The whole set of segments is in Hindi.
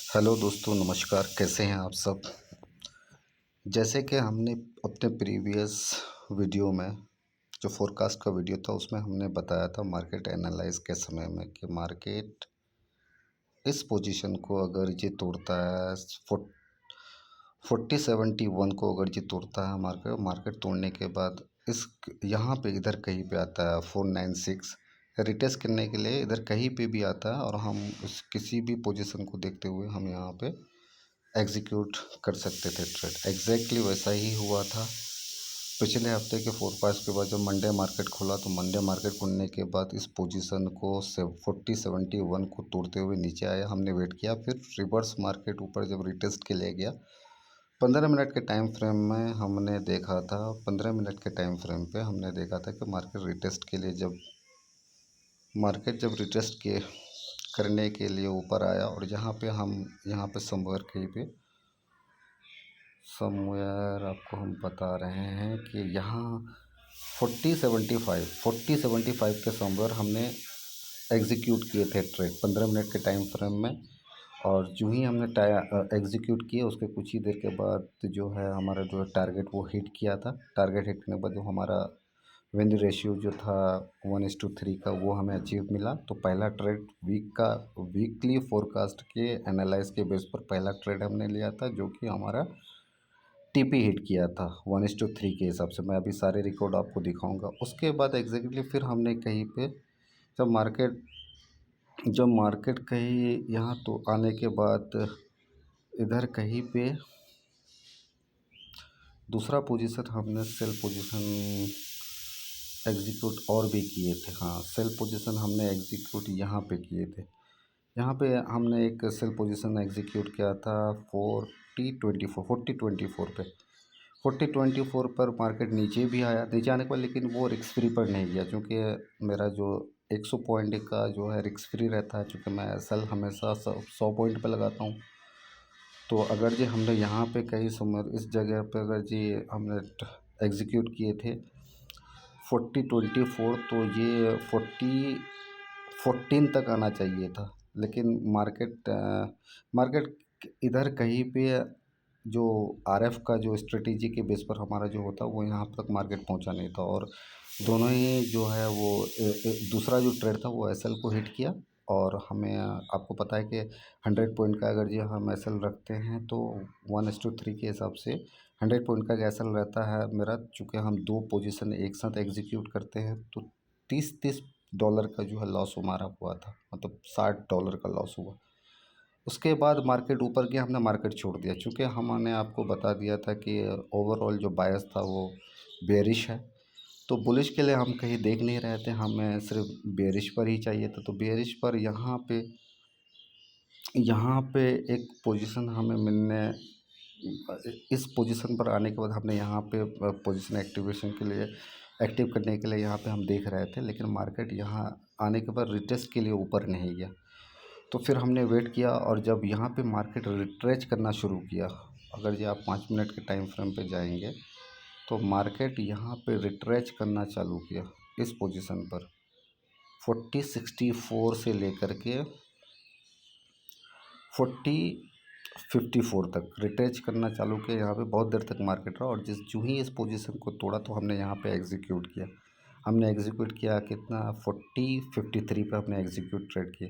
हेलो दोस्तों, नमस्कार। कैसे हैं आप सब। जैसे कि हमने अपने प्रीवियस वीडियो में जो फोरकास्ट का वीडियो था उसमें हमने बताया था मार्केट एनालाइज के समय में कि मार्केट इस पोजीशन को अगर ये तोड़ता है 4071 को अगर ये तोड़ता है मार्केट तोड़ने के बाद इस यहाँ पे इधर कहीं पे आता है 496 रिटेस्ट करने के लिए इधर कहीं पे भी आता है और हम उस किसी भी पोजीशन को देखते हुए हम यहाँ पे एग्जीक्यूट कर सकते थे ट्रेड। एग्जैक्टली वैसा ही हुआ था पिछले हफ्ते के फोरकास्ट के बाद। जब मंडे मार्केट खुला तो मंडे मार्केट खुलने के बाद इस पोजीशन को 4071 को तोड़ते हुए नीचे आया। हमने वेट किया, फिर रिवर्स मार्केट ऊपर जब रिटेस्ट के लिए गया 15 मिनट के टाइम फ्रेम में हमने देखा था। 15 मिनट के टाइम फ्रेम पे हमने देखा था कि मार्केट जब रिटेस्ट के करने के लिए ऊपर आया और यहाँ पे समवेयर आपको हम बता रहे हैं कि यहाँ 4075 के समवेयर हमने एग्जीक्यूट किए थे ट्रेड 15 मिनट के टाइम फ्रेम में। और जो ही हमने एग्जीक्यूट किए उसके कुछ ही देर के बाद जो है हमारा जो टारगेट वो हिट किया था। टारगेट हिट करने के बाद जो हमारा विन रेशियो जो था 1:3 का वो हमें अचीव मिला। तो पहला ट्रेड वीकली फोरकास्ट के एनालाइज के बेस पर पहला ट्रेड हमने लिया था, जो कि हमारा टीपी हिट किया था 1:3 के हिसाब से। मैं अभी सारे रिकॉर्ड आपको दिखाऊंगा। उसके बाद एग्जैक्टली फिर हमने कहीं पे जब मार्केट कहीं यहाँ तो आने के बाद इधर कहीं पे दूसरा पोजीशन हमने सेल पोजीशन एग्जीक्यूट और भी किए थे। हाँ, सेल पोजीशन हमने एग्जीक्यूट यहाँ पे किए थे। यहाँ पे हमने एक सेल पोजीशन एग्जीक्यूट किया था 4024 पे। 4024 पर मार्केट नीचे भी आया, नीचे आने के बाद लेकिन वो रिस्क फ्री पर नहीं गया, क्योंकि मेरा जो 100 पॉइंट का जो है रिस्क फ्री रहता है। क्योंकि मैं सेल हमेशा 100 पॉइंट पे लगाता हूँ। तो अगर जी हमने यहाँ पे कई समय इस जगह पे अगर जी हमने एग्जीक्यूट किए थे 4024, तो ये 14 तक आना चाहिए था। लेकिन मार्केट इधर कहीं पे जो आरएफ का जो स्ट्रेटेजी के बेस पर हमारा जो होता वो यहाँ तक मार्केट पहुँचा नहीं था। और दोनों ही जो है वो दूसरा जो ट्रेड था वो एसएल को हिट किया। और हमें आपको पता है कि 100 पॉइंट का अगर जी हम एसएल रखते हैं तो 1:3 के हिसाब से 100 पॉइंट का एसएल रहता है मेरा। चूँकि हम दो पोजीशन एक साथ एग्जीक्यूट करते हैं तो 30 डॉलर का जो है लॉस हमारा हुआ था, मतलब $60 का लॉस हुआ। उसके बाद मार्केट ऊपर गया, हमने मार्केट छोड़ दिया। चूँकि हमने आपको बता दिया था कि ओवरऑल जो बायस था वो बेरिश है। तो बुलिश के लिए हम कहीं देख नहीं रहे थे, हमें सिर्फ बेरिश पर ही चाहिए था। तो बेरिश पर यहाँ पे एक पोजीशन हमें मिलने, इस पोजीशन पर आने के बाद हमने यहाँ पे पोजीशन एक्टिव करने के लिए यहाँ पे हम देख रहे थे। लेकिन मार्केट यहाँ आने के बाद रिटेस्ट के लिए ऊपर नहीं गया। तो फिर हमने वेट किया और जब यहाँ पे मार्केट रिट्रेच करना शुरू किया, अगर ये आप 5 मिनट के टाइम फ्रेम पे जाएंगे तो मार्केट यहाँ पे रिट्रेच करना चालू किया इस पोजीशन पर 4064 से लेकर के 4054 तक रिट्रेच करना चालू किया। यहाँ पे बहुत देर तक मार्केट रहा और जो ही इस पोजीशन को तोड़ा तो हमने यहाँ पे एग्जीक्यूट किया। कितना 4053 पे हमने एग्जीक्यूट ट्रेड किया।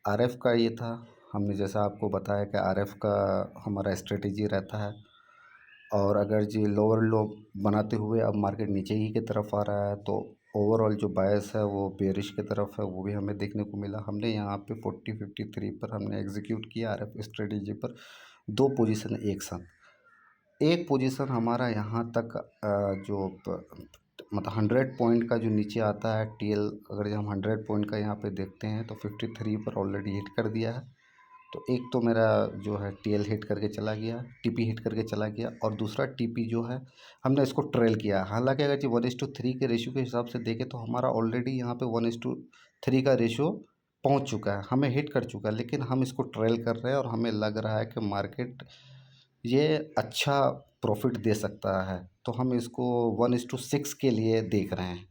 आरएफ का ये था, हमने जैसा आपको बताया कि आरएफ का हमारा स्ट्रेटेजी रहता है। और अगर जी लोअर लो बनाते हुए अब मार्केट नीचे ही की तरफ आ रहा है तो ओवरऑल जो बायस है वो बेरिश की तरफ है, वो भी हमें देखने को मिला। हमने यहाँ पे 4053 पर हमने एग्जीक्यूट किया आरएफ स्ट्रेटेजी पर दो पोजीशन एक साथ। एक पोजीशन हमारा यहाँ तक मतलब 100 पॉइंट का जो नीचे आता है टीएल, अगर हम 100 पॉइंट का यहाँ पे देखते हैं तो 53 पर ऑलरेडी हिट कर दिया है। तो एक तो मेरा जो है टीएल हिट करके चला गया, टीपी हिट करके चला गया, और दूसरा टीपी जो है हमने इसको ट्रेल किया। हालांकि अगर जी 1:3 के रेशियो के हिसाब से देखें तो हमारा ऑलरेडी यहाँ पे 1:3 का रेशियो पहुँच चुका है, हमें हिट कर चुका है। लेकिन हम इसको ट्रेल कर रहे हैं और हमें लग रहा है कि मार्केट ये अच्छा प्रॉफिट दे सकता है, तो हम इसको 1:6 के लिए देख रहे हैं।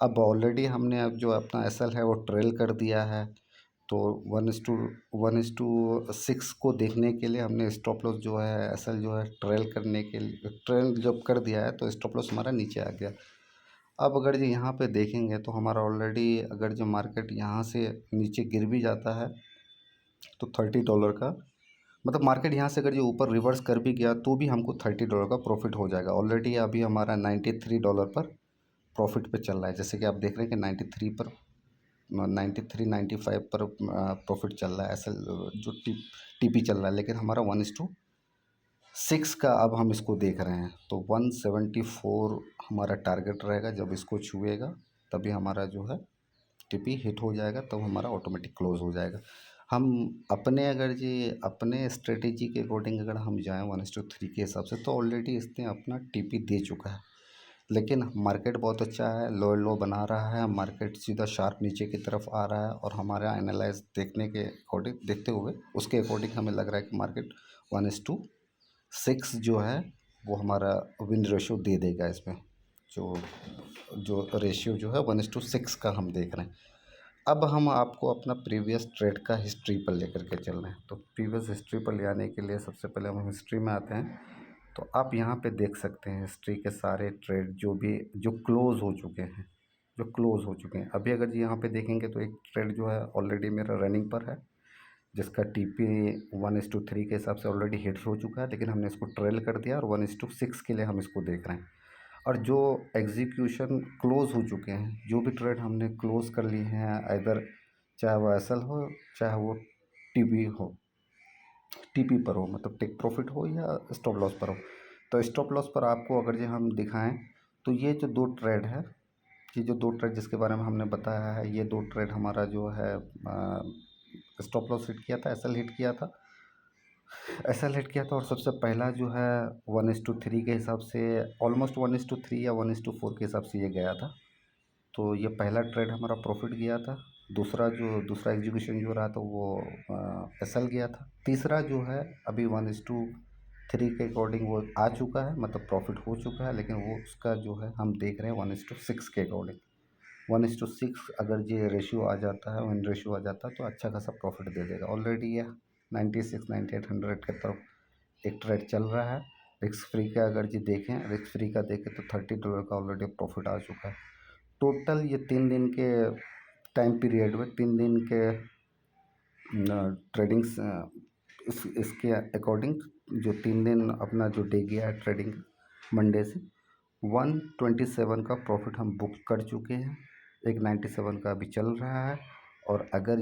अब ऑलरेडी हमने अब जो अपना एसएल है वो ट्रेल कर दिया है तो 1:6 को देखने के लिए हमने स्टॉप लॉस जो है एसएल जो है ट्रेल करने के लिए ट्रेल जब कर दिया है तो स्टॉप लॉस हमारा नीचे आ गया। अब अगर जो यहाँ पे देखेंगे तो हमारा ऑलरेडी अगर जो मार्केट यहाँ से नीचे गिर भी जाता है तो $30 का मतलब मार्केट यहाँ से अगर जो ऊपर रिवर्स कर भी गया तो भी हमको $30 का प्रॉफिट हो जाएगा। ऑलरेडी अभी हमारा $93 पर प्रॉफिट पे चल रहा है, जैसे कि आप देख रहे हैं कि 93 पर 93-95 पर प्रॉफिट चल रहा है ऐसा जो टीपी चल रहा है। लेकिन हमारा 1:6 का अब हम इसको देख रहे हैं तो 174 हमारा टारगेट रहेगा। जब इसको छुएगा तभी हमारा जो है टीपी हिट हो जाएगा, तब हमारा ऑटोमेटिक क्लोज हो जाएगा। हम अपने अगर जी अपने स्ट्रेटेजी के अकॉर्डिंग अगर हम जाएँ 1:3 के हिसाब से तो ऑलरेडी इसने अपना टीपी दे चुका है। लेकिन मार्केट बहुत अच्छा है, लो लो बना रहा है, मार्केट सीधा शार्प नीचे की तरफ आ रहा है और हमारा एनालाइज देखने के अकॉर्डिंग देखते हुए उसके अकॉर्डिंग हमें लग रहा है कि मार्केट 1:6 जो है वो हमारा विन रेशियो दे देगा। इसमें जो जो रेशियो जो है 1:6 का हम देख रहे हैं। अब हम आपको अपना प्रीवियस ट्रेड का हिस्ट्री पर लेकर के चल रहे हैं। तो प्रीवियस हिस्ट्री पर ले आने के लिए सबसे पहले हम हिस्ट्री में आते हैं। तो आप यहाँ पे देख सकते हैं हिस्ट्री के सारे ट्रेड जो क्लोज़ हो चुके हैं, जो क्लोज़ हो चुके हैं। अभी अगर जी यहाँ पे देखेंगे तो एक ट्रेड जो है ऑलरेडी मेरा रनिंग पर है, जिसका टीपी 1:3 के हिसाब से ऑलरेडी हिट हो चुका है, लेकिन हमने इसको ट्रेल कर दिया और 1:6 के लिए हम इसको देख रहे हैं। और जो एग्जीक्यूशन क्लोज़ हो चुके हैं, जो भी ट्रेड हमने क्लोज़ कर लिए हैं, इधर चाहे वो एसएल हो चाहे वो टीपी हो, टीपी पर हो, मतलब टेक प्रॉफिट हो या स्टॉप लॉस पर हो। तो स्टॉप लॉस पर आपको अगर जो हम दिखाएं तो ये जो दो ट्रेड है, ये जो दो ट्रेड जिसके बारे में हमने बताया है, ये दो ट्रेड हमारा जो है स्टॉप लॉस हिट किया था, एसएल हिट किया था, एसएल हिट किया था। और सबसे पहला जो है 1:3 के हिसाब से ऑलमोस्ट 1:3 या 1:4 के हिसाब से ये गया था। तो ये पहला ट्रेड हमारा प्रॉफिट गया था। दूसरा एग्जीक्यूशन जो रहा था वो एसएल गया था। तीसरा जो है अभी 1:3 के अकॉर्डिंग वो आ चुका है, मतलब प्रॉफिट हो चुका है, लेकिन वो उसका जो है हम देख रहे हैं 1:6 के अकॉर्डिंग। 1:6 अगर ये रेशियो आ जाता है, विन रेशियो आ जाता है तो अच्छा खासा प्रॉफिट दे देगा। ऑलरेडी ये 96 98 100 की तरफ एक ट्रेड चल रहा है। रिस्क फ्री का अगर जी देखें, रिस्क फ्री का देखें तो $30 का ऑलरेडी प्रॉफिट आ चुका है। टोटल ये 3 दिन के टाइम पीरियड में 3 दिन के ट्रेडिंग्स इसके अकॉर्डिंग जो 3 दिन अपना जो डे गया है ट्रेडिंग मंडे से 127 का प्रॉफिट हम बुक कर चुके हैं। एक 97 का अभी चल रहा है। और अगर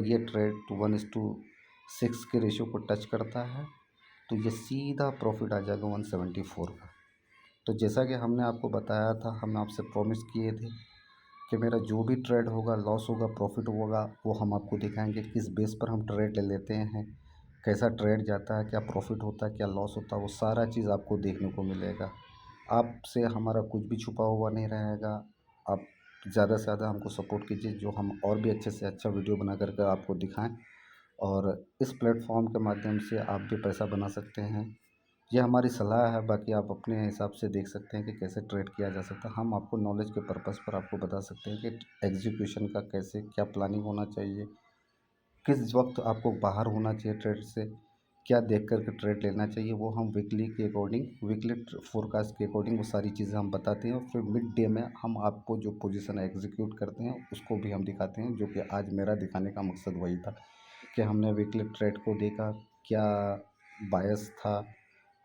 ये ट्रेड 1:6 के रेशियो को टच करता है तो ये सीधा प्रॉफिट आ जाएगा 174 का। तो जैसा कि हमने आपको बताया था, हम आपसे प्रॉमिस किए थे कि मेरा जो भी ट्रेड होगा, लॉस होगा प्रॉफिट होगा, वो हम आपको दिखाएंगे। किस बेस पर हम ट्रेड ले लेते हैं, कैसा ट्रेड जाता है, क्या प्रॉफिट होता है, क्या लॉस होता है, वो सारा चीज़ आपको देखने को मिलेगा। आपसे हमारा कुछ भी छुपा हुआ नहीं रहेगा। आप ज़्यादा से ज़्यादा हमको सपोर्ट कीजिए, जो हम और भी अच्छे से अच्छा वीडियो बना करके आपको दिखाएं। और इस प्लेटफॉर्म के माध्यम से आप भी पैसा बना सकते हैं। ये हमारी सलाह है, बाकी आप अपने हिसाब से देख सकते हैं कि कैसे ट्रेड किया जा सकता है। हम आपको नॉलेज के पर्पज़ पर आपको बता सकते हैं कि एग्जीक्यूशन का कैसे क्या प्लानिंग होना चाहिए, किस वक्त आपको बाहर होना चाहिए ट्रेड से, क्या देख कर के ट्रेड लेना चाहिए, वो हम वीकली के अकॉर्डिंग वीकली फोरकास्ट के अकॉर्डिंग वो सारी चीज़ें हम बताते हैं। और फिर मिड डे में हम आपको जो पोजीशन एग्जीक्यूट करते हैं उसको भी हम दिखाते हैं, जो कि आज मेरा दिखाने का मकसद वही था कि हमने वीकली ट्रेड को देखा, क्या बायस था,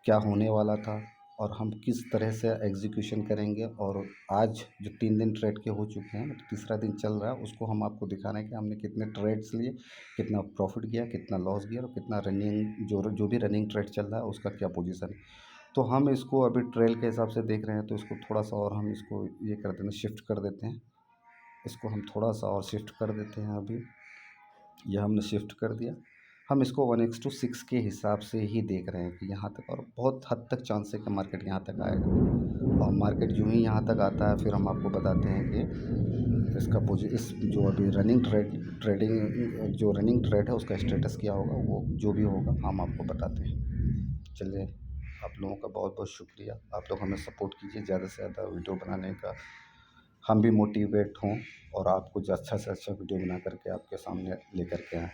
क्या होने वाला था, और हम किस तरह से एग्जीक्यूशन करेंगे। और आज जो 3 दिन ट्रेड के हो चुके हैं, तो तीसरा दिन चल रहा है, उसको हम आपको दिखा रहे हैं कि हमने कितने ट्रेड्स लिए, कितना प्रॉफिट गया, कितना लॉस गया, और कितना रनिंग जो भी रनिंग ट्रेड चल रहा है उसका क्या पोजीशन है। तो हम इसको अभी ट्रेल के हिसाब से देख रहे हैं, तो इसको थोड़ा सा और हम इसको ये कर देते हैं, शिफ्ट कर देते हैं। इसको हम थोड़ा सा और शिफ्ट कर देते हैं। अभी यह हमने शिफ्ट कर दिया। हम इसको 1:6 के हिसाब से ही देख रहे हैं कि यहाँ तक, और बहुत हद तक चांस है कि मार्केट यहाँ तक आएगा। और मार्केट यूँ ही यहाँ तक आता है फिर हम आपको बताते हैं कि इसका इस जो अभी ट्रेडिंग जो रनिंग ट्रेड है उसका स्टेटस क्या होगा, वो जो भी होगा हम आपको बताते हैं। चलिए, आप लोगों का बहुत बहुत शुक्रिया। आप लोग हमें सपोर्ट कीजिए, ज़्यादा से ज़्यादा वीडियो बनाने का हम भी मोटिवेट हों और आप कुछ अच्छा से अच्छा वीडियो बना करके आपके सामने लेकर के आएँ।